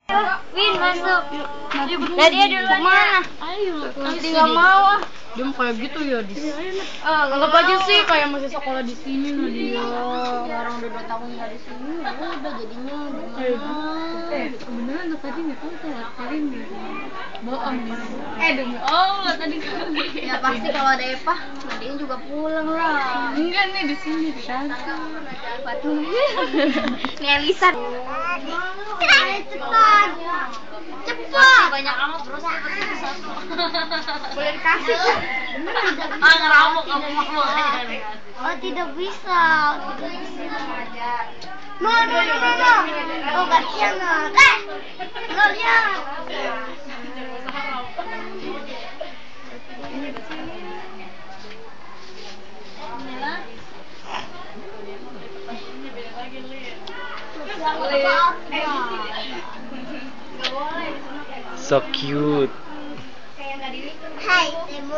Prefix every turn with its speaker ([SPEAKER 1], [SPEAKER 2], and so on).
[SPEAKER 1] Win masuk. Nah dia duluan mana?
[SPEAKER 2] Ayo.
[SPEAKER 1] Nanti nggak mau ah.
[SPEAKER 2] Dia mau kayak gitu ya di. Anggap aja sih kayak masih sekolah di sini nah dia.
[SPEAKER 1] Orang udah 2 tahun nggak di sini, ya udah jadinya gimana?
[SPEAKER 2] Beneran tuh tadi nggak tahu tuh Karin gitu. Bohong nih. Demi Allah tadi kan.
[SPEAKER 1] Ya pasti kalau ada Eva, Nadine juga pulang lah.
[SPEAKER 2] Enggak nih di sini di
[SPEAKER 1] Batu. Nih Elisa. Cepat. Cepat. Banyak amat terus satu. Boleh dikasih.
[SPEAKER 2] Ngeramuk kamu mau.
[SPEAKER 1] Oh tidak bisa. No. Oh kasihan no. No lihat.
[SPEAKER 3] So cute.
[SPEAKER 1] Hai, Ibu.